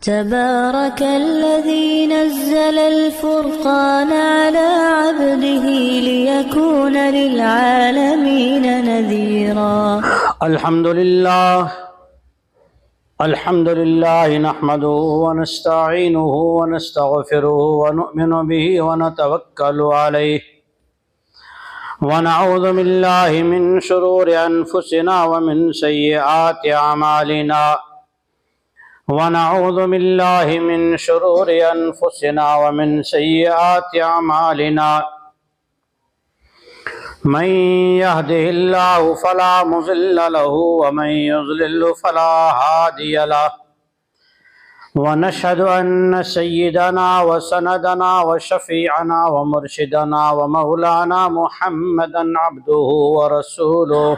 تبارك الذي نزل الفرقان على عبده ليكون للعالمين نذيرا. الحمد لله نحمده ونستعينه ونستغفره ونؤمن به ونتوكل عليه ونعوذ بالله من شرور أنفسنا ومن سيئات أعمالنا ونعوذ بالله من شرور أنفسنا ومن سيئات أعمالنا من يهده الله فلا مضل له ومن يضلل فلا هادي له ونشهد أن سيدنا وسندنا وشفيعنا ومرشدنا ومولانا محمدا عبده ورسوله.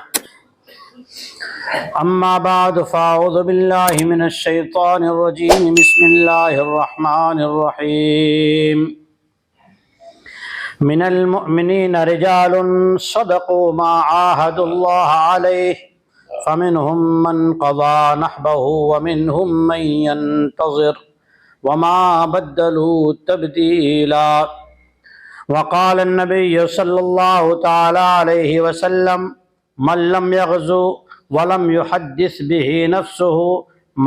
أما بعد فأعوذ بالله من الشيطان الرجيم. بسم الله الرحمن الرحيم. من المؤمنين رجال صدقوا ما عاهدوا الله عليه فمنهم من قضى نحبه ومنهم من ينتظر وما بدلوا تبديلا. وقال النبي صلى الله تعالى عليه وسلم من لم يغزو ولم يحدث به نفسه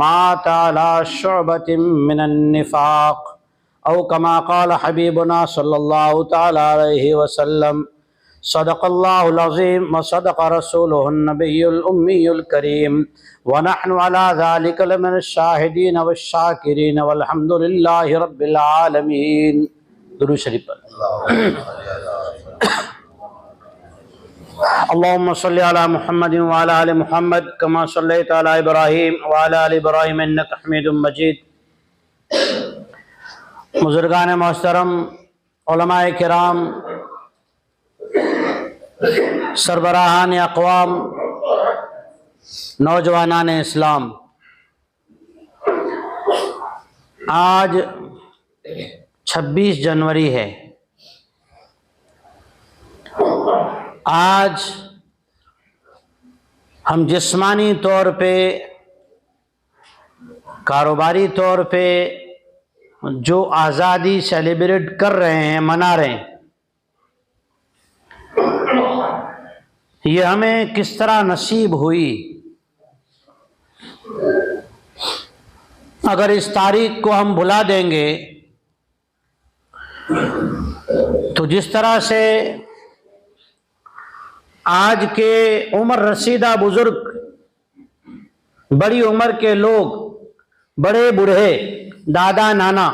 مات على شعبة من النفاق أو كما قال حبيبنا صلى الله تعالى عليه وسلم. صدق الله العظيم وصدق رسوله النبي الأمي الكريم ونحن على ذلك لمن الشاهدين والشاكرين والحمد لله رب العالمين. درود شریف پر اللهم صل على محمد وعلى آل محمد كما صليت على إبراهيم وعلى آل إبراهيم إنك حميد مجيد. بزرگان محترم، علماء کرام، سربراہان اقوام، نوجوانان اسلام، آج 26 جنوری ہے. آج ہم جسمانی طور پہ، کاروباری طور پہ جو آزادی سیلیبریٹ کر رہے ہیں، منا رہے ہیں، یہ ہمیں کس طرح نصیب ہوئی؟ اگر اس تاریخ کو ہم بھلا دیں گے تو جس طرح سے آج کے عمر رسیدہ بزرگ، بڑی عمر کے لوگ، بڑے بوڑھے، دادا نانا،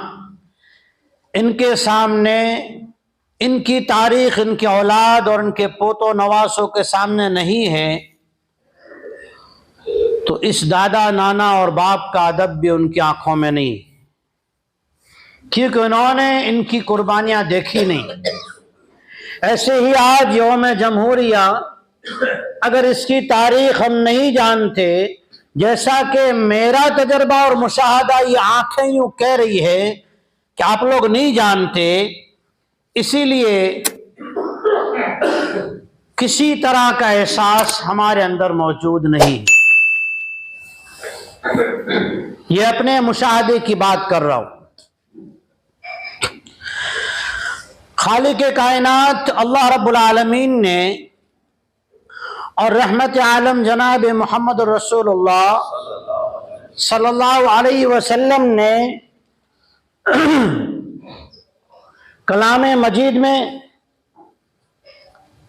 ان کے سامنے ان کی تاریخ، ان کی اولاد اور ان کے پوتوں نواسوں کے سامنے نہیں ہے، تو اس دادا نانا اور باپ کا ادب بھی ان کی آنکھوں میں نہیں، کیونکہ انہوں نے ان کی قربانیاں دیکھی نہیں. ایسے ہی آج یوم جمہوریہ، اگر اس کی تاریخ ہم نہیں جانتے، جیسا کہ میرا تجربہ اور مشاہدہ یہ آنکھیں یوں کہہ رہی ہے کہ آپ لوگ نہیں جانتے، اسی لیے کسی طرح کا احساس ہمارے اندر موجود نہیں. یہ اپنے مشاہدے کی بات کر رہا ہوں. خالق کائنات اللہ رب العالمین نے اور رحمت عالم جناب محمد رسول اللہ صلی اللہ علیہ وسلم نے کلام مجید میں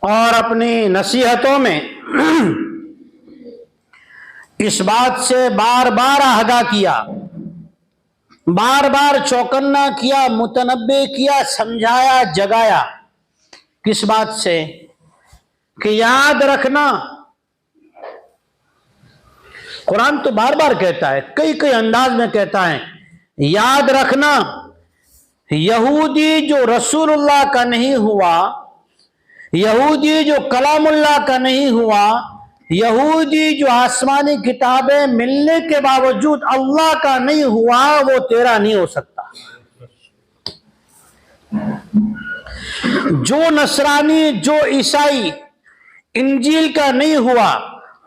اور اپنی نصیحتوں میں اس بات سے بار بار آگاہ کیا، بار بار چوکنا کیا، متنبہ کیا، سمجھایا، جگایا. کس بات سے؟ کہ یاد رکھنا. قرآن تو بار بار کہتا ہے، کئی انداز میں کہتا ہے، یاد رکھنا یہودی جو رسول اللہ کا نہیں ہوا، یہودی جو کلام اللہ کا نہیں ہوا، یہودی جو آسمانی کتابیں ملنے کے باوجود اللہ کا نہیں ہوا، وہ تیرا نہیں ہو سکتا. جو نصرانی، جو عیسائی انجیل کا نہیں ہوا،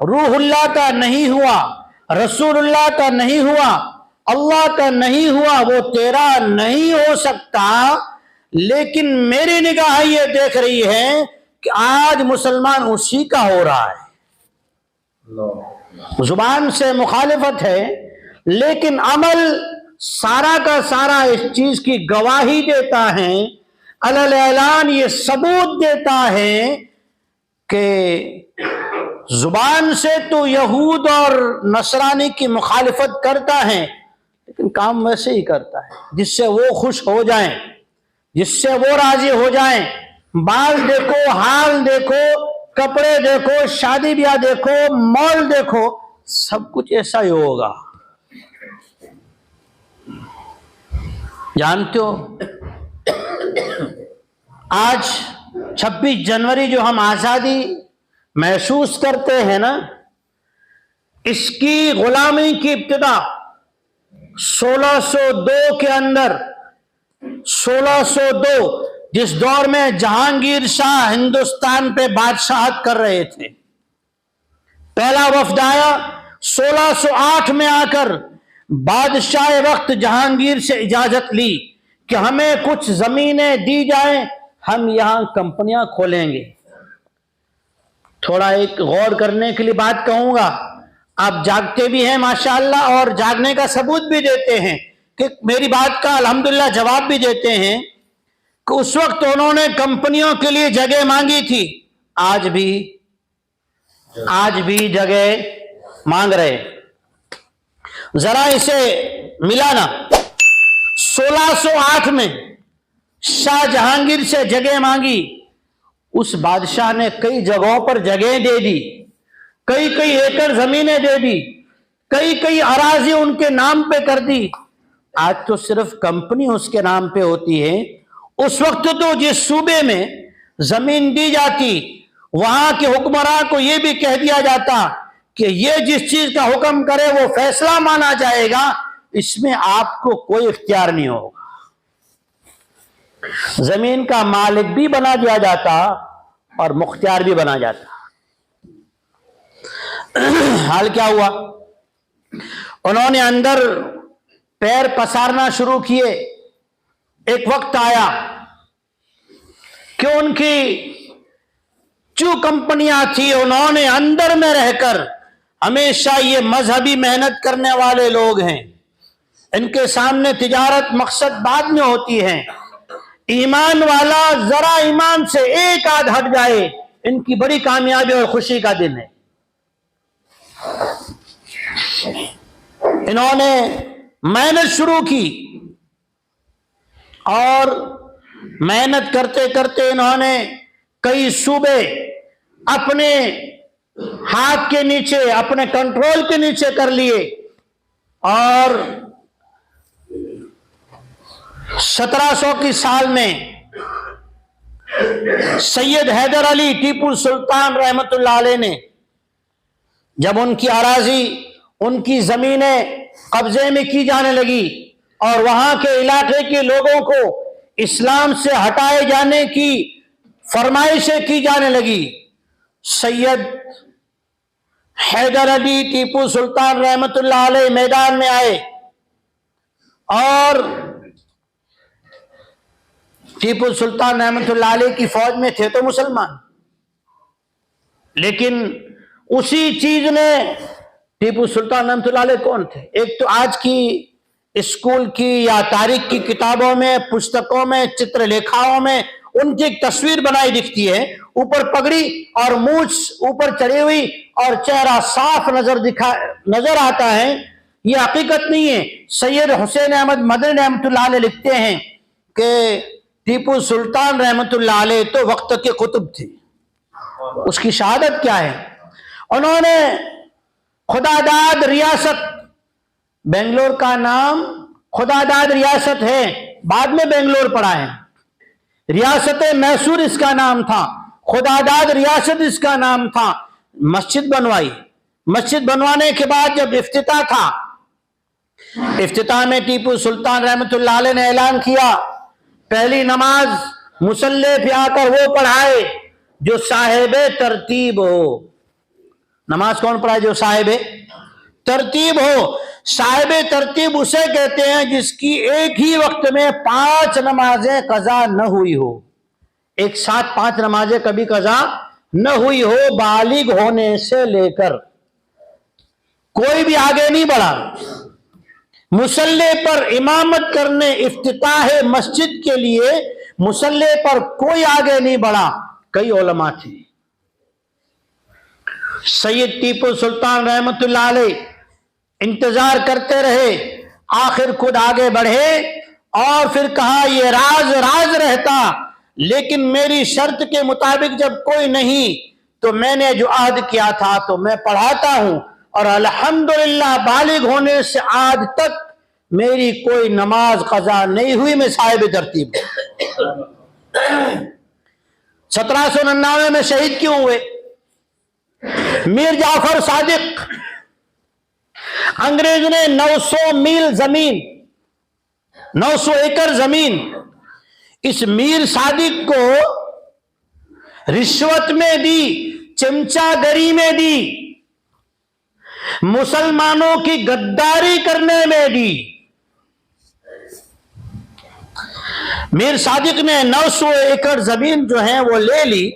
روح اللہ کا نہیں ہوا، رسول اللہ کا نہیں ہوا، اللہ کا نہیں ہوا وہ تیرا نہیں ہو سکتا، لیکن میری نگاہ یہ دیکھ رہی ہے کہ آج مسلمان اسی کا ہو رہا ہے۔ زبان سے مخالفت ہے لیکن عمل سارا کا سارا اس چیز کی گواہی دیتا ہے، علی اعلان یہ ثبوت دیتا ہے کہ زبان سے تو یہود اور نصرانی کی مخالفت کرتا ہے لیکن کام ویسے ہی کرتا ہے جس سے وہ خوش ہو جائیں، جس سے وہ راضی ہو جائیں۔ بال دیکھو، حال دیکھو، کپڑے دیکھو، شادی بیاہ دیکھو، مال دیکھو، سب کچھ ایسا ہی ہوگا۔ جانتے ہو آج 26 جنوری جو ہم آزادی محسوس کرتے ہیں نا، اس کی غلامی کی ابتدا 1602 کے اندر، 1602 جس دور میں جہانگیر شاہ ہندوستان پہ بادشاہت کر رہے تھے، پہلا وفد آیا 1608 میں آ کر بادشاہ وقت جہانگیر سے اجازت لی کہ ہمیں کچھ زمینیں دی جائیں، ہم یہاں کمپنیاں کھولیں گے۔ تھوڑا ایک غور کرنے کے لیے بات کہوں گا، آپ جاگتے بھی ہیں ماشاءاللہ اور جاگنے کا ثبوت بھی دیتے ہیں کہ میری بات کا الحمدللہ جواب بھی دیتے ہیں کہ اس وقت انہوں نے کمپنیوں کے لیے جگہ مانگی تھی، آج بھی جگہ مانگ رہے۔ ذرا اسے ملانا، 1608 میں شاہ جہانگیر سے جگہ مانگی، اس بادشاہ نے کئی جگہوں پر جگہیں دے دی، کئی ایکڑ زمینیں دے دی، کئی اراضی ان کے نام پہ کر دی۔ آج تو صرف کمپنی اس کے نام پہ ہوتی ہے، اس وقت تو جس صوبے میں زمین دی جاتی وہاں کے حکمراں کو یہ بھی کہہ دیا جاتا کہ یہ جس چیز کا حکم کرے وہ فیصلہ مانا جائے گا، اس میں آپ کو کوئی اختیار نہیں ہوگا۔ زمین کا مالک بھی بنا دیا جاتا اور مختار بھی بنا جاتا۔ حال کیا ہوا؟ انہوں نے اندر پیر پسارنا شروع کیے۔ ایک وقت آیا کہ ان کی جو کمپنیاں تھی انہوں نے اندر میں رہ کر، ہمیشہ یہ مذہبی محنت کرنے والے لوگ ہیں، ان کے سامنے تجارت مقصد بعد میں ہوتی ہے، ایمان والا ذرا ایمان سے ایک آدھ ہٹ جائے ان کی بڑی کامیابی اور خوشی کا دن ہے۔ انہوں نے محنت شروع کی اور محنت کرتے کرتے انہوں نے کئی صوبے اپنے ہاتھ کے نیچے، اپنے کنٹرول کے نیچے کر لیے، اور 1700 کی سال میں سید حیدر علی ٹیپو سلطان رحمت اللہ علیہ نے جب ان کی اراضی، ان کی زمینیں قبضے میں کی جانے لگی اور وہاں کے علاقے کے لوگوں کو اسلام سے ہٹائے جانے کی فرمائشیں کی جانے لگی، سید حیدر علی ٹیپو سلطان رحمت اللہ علیہ میدان میں آئے، اور ٹیپو سلطان رحمت اللہ علیہ کی فوج میں تھے تو مسلمان، لیکن اسی چیز نے ٹیپو سلطان رحمت اللہ علیہ کون تھے؟ ایک تو آج کی اسکول کی یا تاریخ کی کتابوں میں، پستکوں میں، چتر لیکھاؤں میں ان کی ایک تصویر بنائی دکھتی ہے، اوپر پگڑی اور مونچھ اوپر چڑھی ہوئی اور چہرہ صاف نظر آتا ہے، یہ حقیقت نہیں ہے۔ سید حسین احمد مدنی رحمت اللہ علیہ لکھتے ہیں کہ ٹیپو سلطان رحمت اللہ علیہ تو وقت کے قطب تھے۔ اس کی شہادت کیا ہے؟ انہوں نے خدا داد ریاست، بنگلور کا نام خدا داد ریاست ہے، بعد میں بنگلور پڑا ہے، ریاست میسور اس کا نام تھا، خدا داد ریاست اس کا نام تھا۔ مسجد بنوائی، مسجد بنوانے کے بعد جب افتتاح تھا، افتتاح میں ٹیپو سلطان رحمت اللہ علیہ نے اعلان کیا پہلی نماز مصلی پہ آ کر وہ پڑھائے جو صاحب ترتیب ہو۔ نماز کون پڑھائے؟ جو صاحب ترتیب ہو. صاحب ترتیب اسے کہتے ہیں جس کی ایک ہی وقت میں 5 نمازیں قضا نہ ہوئی ہو. ایک ساتھ 5 نمازیں کبھی قضا نہ ہوئی ہو، بالغ ہونے سے لے کر. کوئی بھی آگے نہیں بڑھا. مصلی پر امامت کرنے افتتاح مسجد کے لیے مصلی پر کوئی آگے نہیں بڑھا. کئی علماء تھے. سید ٹیپو سلطان رحمت اللہ علیہ انتظار کرتے رہے، آخر خود آگے بڑھے اور پھر کہا یہ راز راز رہتا، لیکن میری شرط کے مطابق جب کوئی نہیں تو میں نے جو عہد کیا تھا تو میں پڑھاتا ہوں، اور الحمدللہ بالغ ہونے سے آج تک میری کوئی نماز قضا نہیں ہوئی. میں صاحب ترتیب. 1799 میں شہید کیوں ہوئے؟ میر جعفر صادق. انگریز نے 900 میل زمین، 900 ایکڑ زمین اس میر صادق کو رشوت میں دی، چمچا گری میں دی، مسلمانوں کی غداری کرنے میں دی. میر صادق نے 900 ایکڑ زمین جو ہے وہ لے لی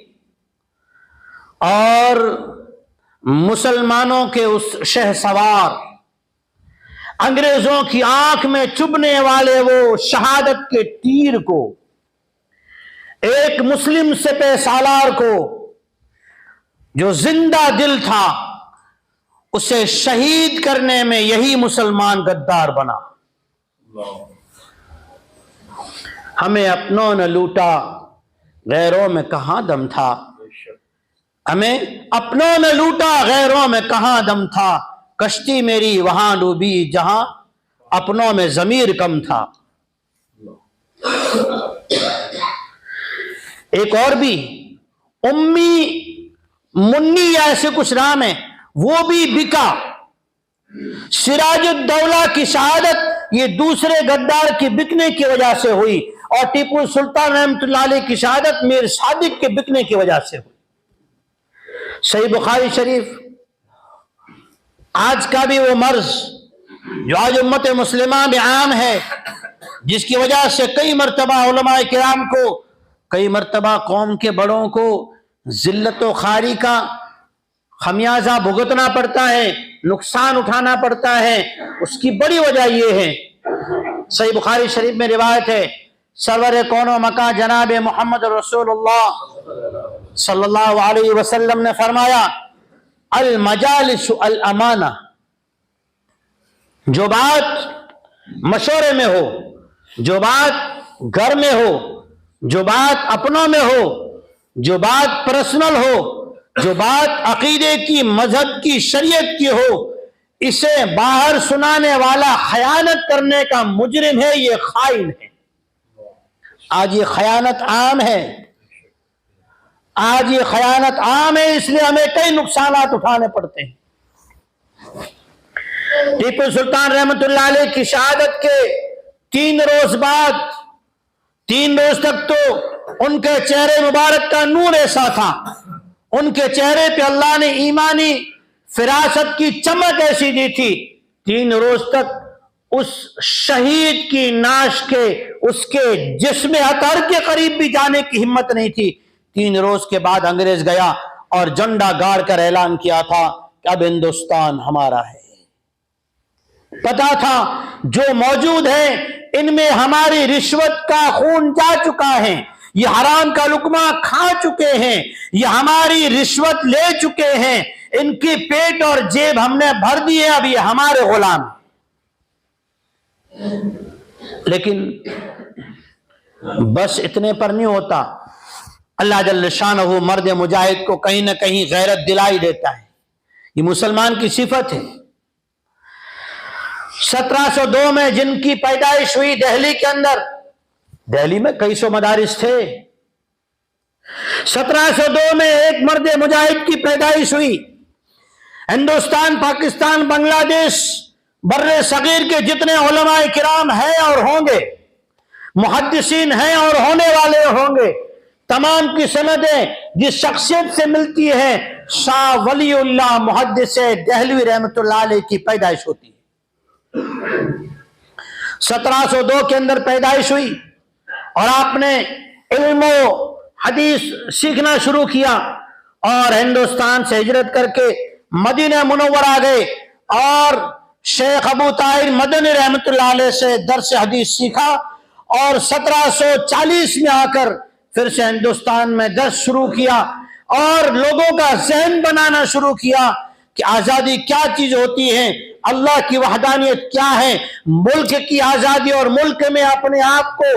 اور مسلمانوں کے اس شہ سوار انگریزوں کی آنکھ میں چبھنے والے وہ شہادت کے تیر کو، ایک مسلم سپہ سالار کو جو زندہ دل تھا، اسے شہید کرنے میں یہی مسلمان غدار بنا. ہمیں اپنوں نے لوٹا، غیروں میں کہاں دم تھا. ہمیں اپنوں نے لوٹا، غیروں میں کہاں دم تھا. کشتی میری وہاں ڈوبی جہاں اپنوں میں ضمیر کم تھا. ایک اور بھی امی منی یا ایسے کچھ نام ہے، وہ بھی بکا. سراج الدولہ کی شہادت یہ دوسرے غدار کی بکنے کی وجہ سے ہوئی، اور ٹیپو سلطان رحمت اللہ علیہ کی شہادت میر صادق کے بکنے کی وجہ سے ہوئی. صحیح بخاری شریف آج کا بھی وہ مرض جو آج امت مسلمہ میں عام ہے، جس کی وجہ سے کئی مرتبہ علماء کرام کو، کئی مرتبہ قوم کے بڑوں کو ذلت و خواری کا خمیازہ بھگتنا پڑتا ہے، نقصان اٹھانا پڑتا ہے. اس کی بڑی وجہ یہ ہے، صحیح بخاری شریف میں روایت ہے، سرور کون و مکان جناب محمد رسول اللہ صلی اللہ علیہ وسلم نے فرمایا، المجالس الامانہ. جو بات مشورے میں ہو، جو بات گھر میں ہو، جو بات اپنوں میں ہو، جو بات پرسنل ہو، جو بات عقیدے کی، مذہب کی، شریعت کی ہو، اسے باہر سنانے والا خیانت کرنے کا مجرم ہے، یہ خائن ہے. آج یہ خیانت عام ہے، آج یہ خیانت عام ہے، اس لیے ہمیں کئی نقصانات اٹھانے پڑتے ہیں. ٹیپو سلطان رحمت اللہ علیہ کی شہادت کے 3 روز بعد، 3 روز تک تو ان کے چہرے مبارک کا نور ایسا تھا، ان کے چہرے پہ اللہ نے ایمانی فراست کی چمک ایسی دی تھی. 3 روز تک اس شہید کی ناش کے، اس کے جسم اطہر کے قریب بھی جانے کی ہمت نہیں تھی. 3 روز کے بعد انگریز گیا اور جھنڈا گاڑ کر اعلان کیا تھا کہ اب ہندوستان ہمارا ہے. پتا تھا جو موجود ہے ان میں ہماری رشوت کا خون جا چکا ہے، یہ حرام کا لقمہ کھا چکے ہیں، یہ ہماری رشوت لے چکے ہیں، ان کی پیٹ اور جیب ہم نے بھر دی ہے، اب یہ ہمارے غلام ہیں. لیکن بس اتنے پر نہیں ہوتا. اللہ جل شانہ مرد مجاہد کو کہیں نہ کہیں غیرت دلائی دیتا ہے. یہ مسلمان کی صفت ہے. 1702 میں جن کی پیدائش ہوئی دہلی کے اندر، دہلی میں کئی سو مدارس تھے، 1702 میں ایک مرد مجاہد کی پیدائش ہوئی. ہندوستان، پاکستان، بنگلہ دیش، بر صغیر کے جتنے علماء کرام ہیں اور ہوں گے، محدثین ہیں اور ہونے والے ہوں گے، تمام کی سندیں جس شخصیت سے ملتی ہیں شاہ ولی اللہ محدث دہلوی رحمۃ اللہ علیہ کی پیدائش ہوتی ہے۔ 1702 کے اندر پیدائش ہوئی اور آپ نے علم و حدیث سیکھنا شروع کیا اور ہندوستان سے ہجرت کر کے مدینہ منورہ آ گئے اور شیخ ابو طاہر مدنی رحمۃ اللہ علیہ سے درس حدیث سیکھا اور 1740 میں آ کر پھر سے ہندوستان میں درس شروع کیا اور لوگوں کا ذہن بنانا شروع کیا کہ آزادی کیا چیز ہوتی ہے، اللہ کی وحدانیت کیا ہے، ملک کی آزادی اور ملک میں اپنے آپ کو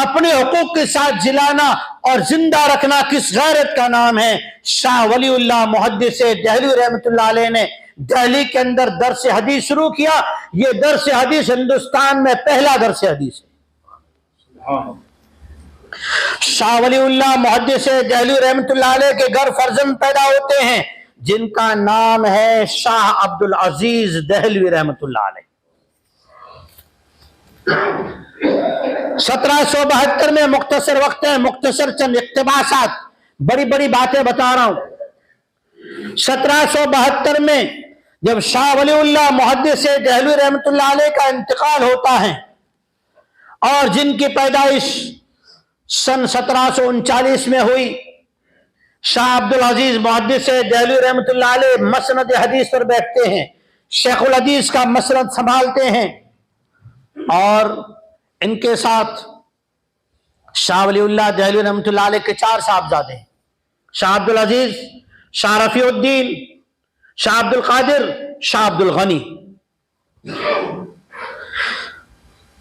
اپنے حقوق کے ساتھ جلانا اور زندہ رکھنا کس غیرت کا نام ہے۔ شاہ ولی اللہ محدث دہلوی رحمۃ اللہ علیہ نے دہلی کے اندر درس حدیث شروع کیا۔ یہ درس حدیث ہندوستان میں پہلا درس حدیث ہے۔ شاہ ولی اللہ محدث دہلوی رحمۃ اللہ علیہ کے گھر فرزند پیدا ہوتے ہیں جن کا نام ہے شاہ عبد العزیز دہلوی رحمۃ اللہ علیہ۔ 1772 میں مختصر وقت ہے، مختصر چند اقتباسات، بڑی بڑی باتیں بتا رہا ہوں۔ 1772 میں جب شاہ ولی اللہ محدث دہلوی رحمۃ اللہ علیہ کا انتقال ہوتا ہے اور جن کی پیدائش سن 1739 میں ہوئی، شاہ عبد العزیز محدث دہلوی رحمۃ اللہ علیہ مسند حدیث پر بیٹھتے ہیں، شیخ الحدیث کا مسند سنبھالتے ہیں اور ان کے ساتھ شاہ ولی اللہ دہلوی رحمۃ اللہ علیہ کے 4 صاحبزادے ہیں، شاہ عبد العزیز، شاہ رفیع الدین، شاہ عبد القادر، شاہ عبد الغنی۔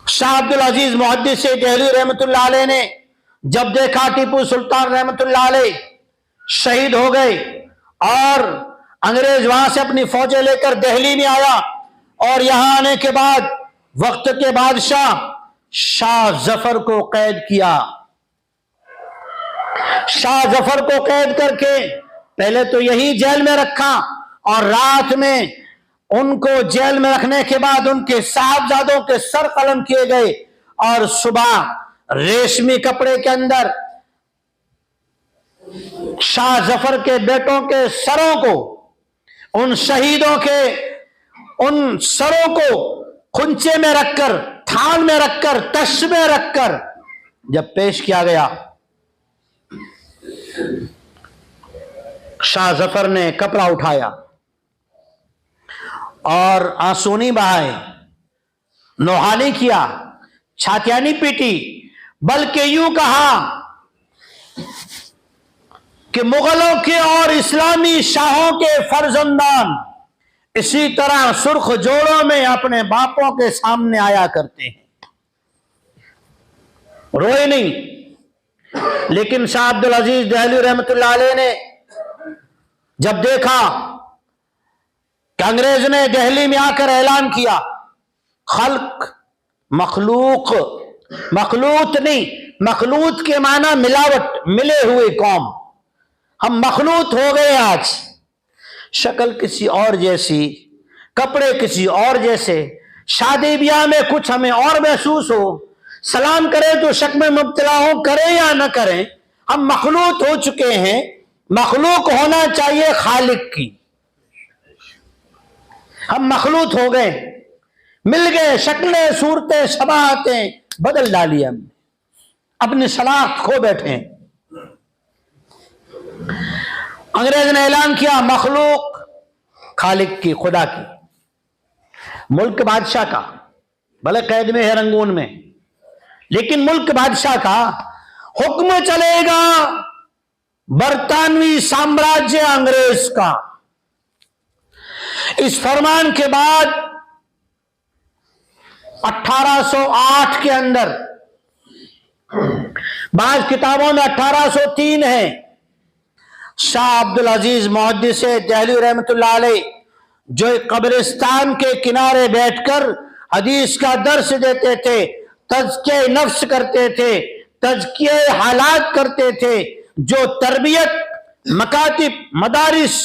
شاہ عبد العزیز محدث دہلوی رحمۃ اللہ علیہ نے جب دیکھا ٹیپو سلطان رحمۃ اللہ علیہ شہید ہو گئے اور انگریز وہاں سے اپنی فوجیں لے کر دہلی میں آیا اور یہاں آنے کے بعد وقت کے بادشاہ شاہ ظفر کو قید کیا۔ شاہ ظفر کو قید کر کے پہلے تو یہی جیل میں رکھا اور رات میں ان کو جیل میں رکھنے کے بعد ان کے صاحبزادوں کے سر قلم کیے گئے اور صبح ریشمی کپڑے کے اندر شاہ ظفر کے بیٹوں کے سروں کو، ان شہیدوں کے ان سروں کو خنچے میں رکھ کر، تھان میں رکھ کر، تش میں رکھ کر جب پیش کیا گیا، شاہ ظفر نے کپڑا اٹھایا اور آنسو نہیں بہائے، نوحہ نہیں کیا، چھاتیاں نہیں پیٹی، بلکہ یوں کہا کہ مغلوں کے اور اسلامی شاہوں کے فرزندان اسی طرح سرخ جوڑوں میں اپنے باپوں کے سامنے آیا کرتے ہیں۔ روئے نہیں، لیکن شاہ عبد العزیز دہلوی رحمۃ اللہ علیہ نے جب دیکھا کہ انگریز نے دہلی میں آ کر اعلان کیا، خلق، مخلوق، مخلوط نہیں، مخلوط کے معنی ملاوٹ، ملے ہوئے قوم، ہم مخلوط ہو گئے، آج شکل کسی اور جیسی، کپڑے کسی اور جیسے، شادی بیاہ میں کچھ ہمیں اور محسوس ہو، سلام کریں تو شک میں مبتلا ہوں، کریں یا نہ کریں، ہم مخلوط ہو چکے ہیں۔ مخلوق ہونا چاہیے خالق کی، ہم مخلوط ہو گئے، مل گئے، شکلیں، صورتیں، شباہتیں بدل ڈالی، ہم اپنی شناخت کھو بیٹھے ہیں۔ انگریز نے اعلان کیا مخلوق خالق کی، خدا کی، ملک بادشاہ کا، بھلے قید میں ہے رنگون میں، لیکن ملک بادشاہ کا حکم چلے گا، برطانوی سامراجیہ انگریز کا۔ اس فرمان کے بعد 1808 کے اندر، بعض کتابوں میں 1803 ہے، شاہ عبد العزیز محدث دہلوی رحمۃ اللہ علیہ جو ایک قبرستان کے کنارے بیٹھ کر حدیث کا درس دیتے تھے، تزکیہ نفس کرتے تھے، تزکیہ حالات کرتے تھے، جو تربیت مکاتب، مدارس،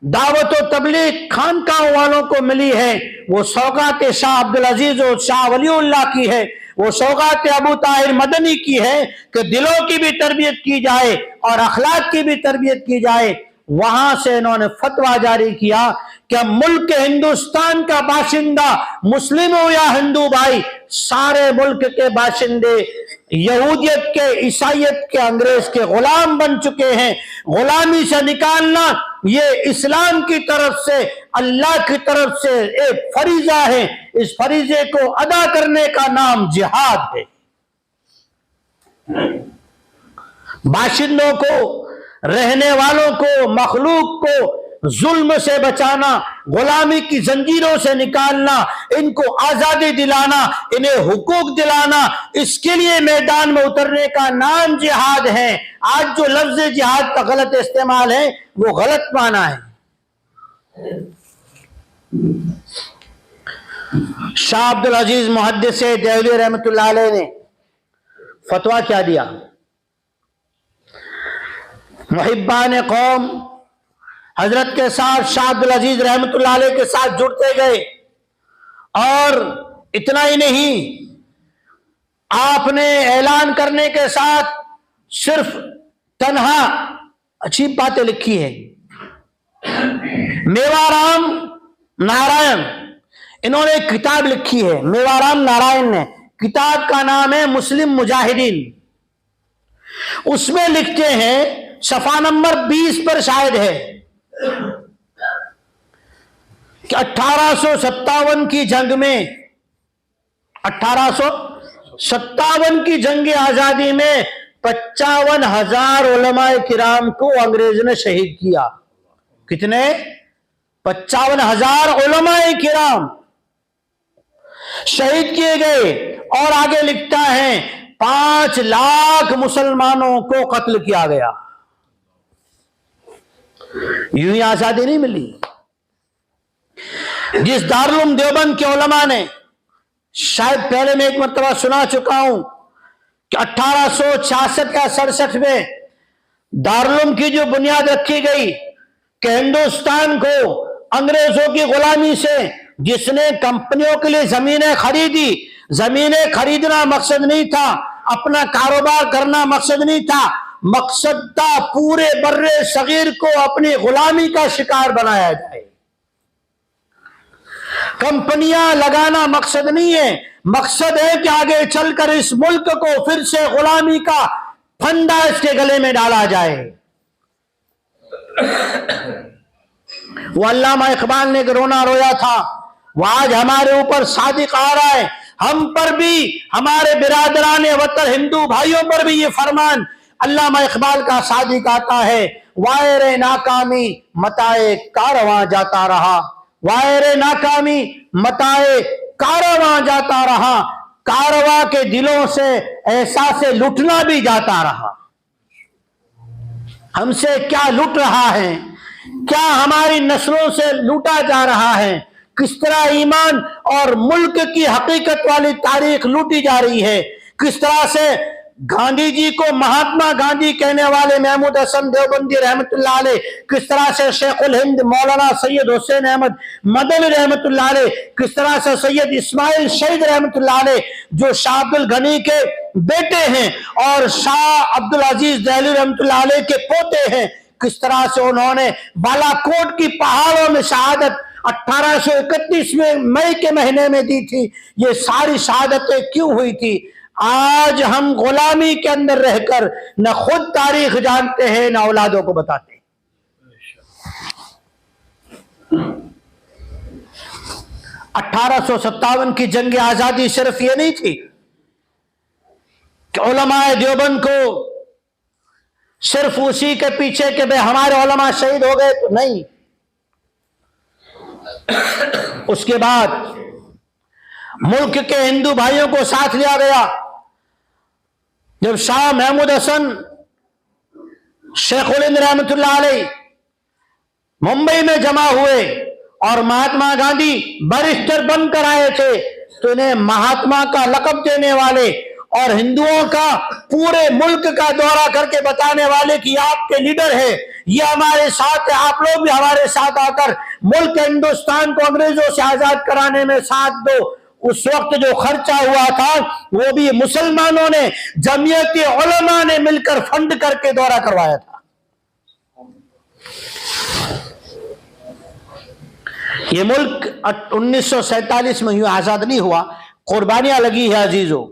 دعوت و تبلیغ خانقاہ والوں کو ملی ہے، وہ سوغات شاہ عبد العزیز و شاہ ولی اللہ کی ہے، وہ سوغات ابو طاہر مدنی کی ہے کہ دلوں کی بھی تربیت کی جائے اور اخلاق کی بھی تربیت کی جائے۔ وہاں سے انہوں نے فتویٰ جاری کیا کہ ملک ہندوستان کا باشندہ مسلم ہو یا ہندو بھائی، سارے ملک کے باشندے یہودیت کے، عیسائیت کے، انگریز کے غلام بن چکے ہیں۔ غلامی سے نکالنا یہ اسلام کی طرف سے، اللہ کی طرف سے ایک فریضہ ہے، اس فریضے کو ادا کرنے کا نام جہاد ہے۔ باشندوں کو، رہنے والوں کو، مخلوق کو ظلم سے بچانا، غلامی کی زنجیروں سے نکالنا، ان کو آزادی دلانا، انہیں حقوق دلانا، اس کے لیے میدان میں اترنے کا نام جہاد ہے۔ آج جو لفظ جہاد کا غلط استعمال ہے وہ غلط معنی ہے۔ شاہ عبدالعزیز محدث دہلوی رحمۃ اللہ علیہ نے فتویٰ کیا دیا؟ محبان قوم حضرت کے ساتھ، شاہ عبدالعزیز رحمۃ اللہ علیہ کے ساتھ جڑتے گئے، اور اتنا ہی نہیں، آپ نے اعلان کرنے کے ساتھ صرف تنہا عجیب باتیں لکھی ہیں۔ میوارام نارائن، انہوں نے ایک کتاب لکھی ہے، میوارام نارائن نے، کتاب کا نام ہے مسلم مجاہدین۔ اس میں لکھتے ہیں، صفحہ نمبر 20 پر شاید ہے، کہ 1857 کی جنگ میں، 1857 کی جنگ آزادی میں 55,000 علماء کرام کو انگریز نے شہید کیا۔ کتنے؟ 55,000 علماء کرام شہید کیے گئے، اور آگے لکھتا ہے 5 لاکھ مسلمانوں کو قتل کیا گیا۔ یوں ہی آزادی نہیں ملی۔ جس دارالعلوم دیوبند کے علماء نے، شاید پہلے میں ایک مرتبہ سنا چکا ہوں کہ 1866 یا 67 میں دارالعلوم کی جو بنیاد رکھی گئی کہ ہندوستان کو انگریزوں کی غلامی سے، جس نے کمپنیوں کے لیے زمینیں خریدی، زمینیں خریدنا مقصد نہیں تھا، اپنا کاروبار کرنا مقصد نہیں تھا، مقصد تھا پورے بر صغیر کو اپنی غلامی کا شکار بنایا جائے۔ کمپنیاں لگانا مقصد نہیں ہے، مقصد ہے کہ آگے چل کر اس ملک کو پھر سے غلامی کا پھندا اس کے گلے میں ڈالا جائے۔ وہ علامہ اقبال نے رونا رویا تھا، وہ آج ہمارے اوپر صادق آ رہا ہے، ہم پر بھی، ہمارے برادران وطن ہندو بھائیوں پر بھی یہ فرمان علامہ اقبال کا صادق آتا ہے، وائر ناکامی متائے کارواں جاتا رہا، وائر ناکامی متائے کارواں جاتا رہا، کارواں کے دلوں سے احساس لٹنا بھی جاتا رہا۔ ہم سے کیا لٹ رہا ہے، کیا ہماری نسلوں سے لوٹا جا رہا ہے، کس طرح ایمان اور ملک کی حقیقت والی تاریخ لوٹی جا رہی ہے، کس طرح سے گاندھی جی کو مہاتما گاندھی کہنے والے محمود حسن دیوبندی رحمت اللہ علیہ، کس طرح سے شیخ الہند مولانا سید حسین احمد مدنی رحمت اللہ علیہ، کس طرح سے سید اسماعیل شہید رحمت اللہ علیہ جو شاہ عبد الغنی کے بیٹے ہیں اور شاہ عبدالعزیز دہلوی رحمت اللہ علیہ کے پوتے ہیں، کس طرح سے انہوں نے بالا کوٹ کی پہاڑوں میں شہادت 1831 میں مئی کے مہینے میں دی تھی۔ یہ ساری شہادتیں کیوں ہوئی تھی؟ آج ہم غلامی کے اندر رہ کر نہ خود تاریخ جانتے ہیں نہ اولادوں کو بتاتے ہیں۔ 1857 کی جنگ آزادی صرف یہ نہیں تھی کہ علماء دیوبند کو صرف اسی کے پیچھے کہ بھئی ہمارے علماء شہید ہو گئے تو نہیں، اس کے بعد ملک کے ہندو بھائیوں کو ساتھ لیا گیا۔ جب شاہ محمود حسن شیخ الہند رحمت اللہ علیہ ممبئی میں جمع ہوئے اور مہاتما گاندھی بیرسٹر بن کر آئے تھے، تو انہیں مہاتما کا لقب دینے والے اور ہندوؤں کا پورے ملک کا دورہ کر کے بتانے والے کہ آپ کے لیڈر ہے، یہ ہمارے ساتھ ہے، آپ لوگ بھی ہمارے ساتھ آ کر ملک ہندوستان کو انگریزوں سے آزاد کرانے میں ساتھ دو۔ اس وقت جو خرچہ ہوا تھا وہ بھی مسلمانوں نے، جمعیت علماء نے مل کر فنڈ کر کے دورہ کروایا تھا۔ یہ ملک 1947 میں یوں آزاد نہیں ہوا، قربانیاں لگی ہے عزیزو۔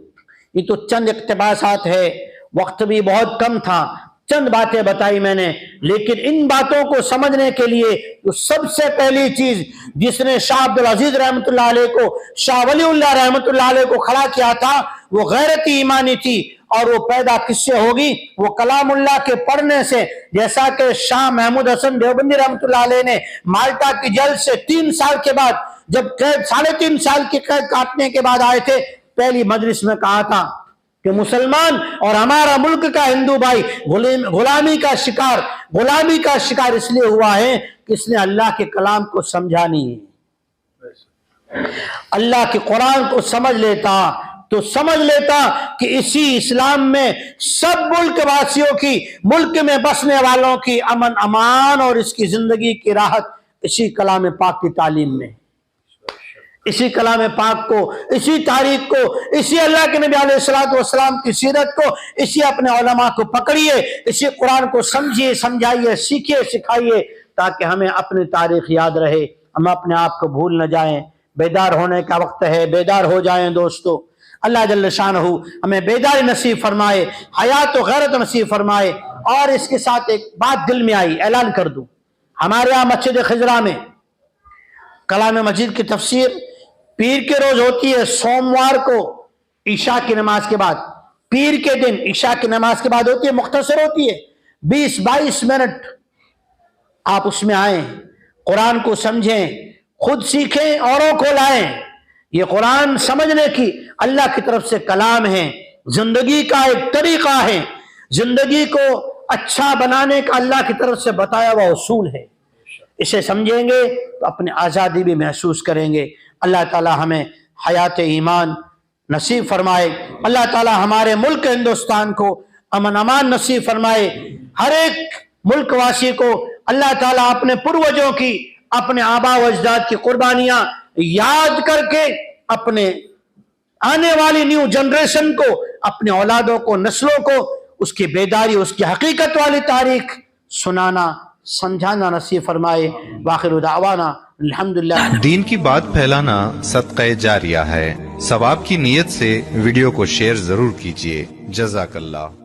یہ تو چند اقتباسات ہے، وقت بھی بہت کم تھا، چند باتیں بتائی میں نے، لیکن ان باتوں کو سمجھنے کے لیے تو سب سے پہلی چیز جس نے شاہ عبدالعزیز رحمۃ اللہ علیہ کو، شاہ ولی اللہ رحمۃ اللہ علیہ کو کھڑا کیا تھا، وہ غیرت ایمانی تھی، اور وہ پیدا کس سے ہوگی؟ وہ کلام اللہ کے پڑھنے سے۔ جیسا کہ شاہ محمود حسن دیوبندی رحمۃ اللہ علیہ نے مالٹا کی جیل سے 3 سال کے بعد، جب قید 3.5 سال کی قید کاٹنے کے بعد آئے تھے، پہلی مجلس میں کہا تھا کہ مسلمان اور ہمارا ملک کا ہندو بھائی غلامی کا شکار اس لیے ہوا ہے کہ اس نے اللہ کے کلام کو سمجھا نہیں ہے۔ اللہ کے قرآن کو سمجھ لیتا تو سمجھ لیتا کہ اسی اسلام میں سب ملک واسیوں کی، ملک میں بسنے والوں کی امن امان اور اس کی زندگی کی راحت اسی کلام پاک کی تعلیم میں، اسی کلام پاک کو، اسی تاریخ کو، اسی اللہ کے نبی علیہ الصلوۃ والسلام کی سیرت کو، اسی اپنے علماء کو پکڑیے، اسی قرآن کو سمجھیے، سمجھائیے، سیکھیے، سکھائیے، تاکہ ہمیں اپنی تاریخ یاد رہے، ہم اپنے آپ کو بھول نہ جائیں۔ بیدار ہونے کا وقت ہے، بیدار ہو جائیں دوستو۔ اللہ جل شانہ ہمیں بیداری نصیب فرمائے، حیات و غیرت نصیب فرمائے۔ اور اس کے ساتھ ایک بات دل میں آئی، اعلان کر دوں، ہمارے یہاں مسجد خضرا میں کلام مجید کی تفسیر پیر کے روز ہوتی ہے، سوموار کو عشاء کی نماز کے بعد، پیر کے دن عشاء کی نماز کے بعد ہوتی ہے، مختصر ہوتی ہے، 20-22 منٹ آپ اس میں آئیں، قرآن کو سمجھیں، خود سیکھیں، اوروں کو لائیں۔ یہ قرآن سمجھنے کی اللہ کی طرف سے کلام ہے، زندگی کا ایک طریقہ ہے، زندگی کو اچھا بنانے کا اللہ کی طرف سے بتایا ہوا اصول ہے۔ اسے سمجھیں گے تو اپنی آزادی بھی محسوس کریں گے۔ اللہ تعالی ہمیں حیات ایمان نصیب فرمائے، اللہ تعالی ہمارے ملک ہندوستان کو امن امان نصیب فرمائے، ہر ایک ملک واسی کو اللہ تعالی اپنے پروجوں کی، اپنے آبا و اجداد کی قربانیاں یاد کر کے اپنے آنے والی نیو جنریشن کو، اپنے اولادوں کو، نسلوں کو اس کی بیداری، اس کی حقیقت والی تاریخ سنانا، سمجھانا نصیب فرمائے۔ وآخر دعوانا الحمدللہ۔ دین کی بات پھیلانا صدقہ جاریہ ہے، ثواب کی نیت سے ویڈیو کو شیئر ضرور کیجیے۔ جزاک اللہ۔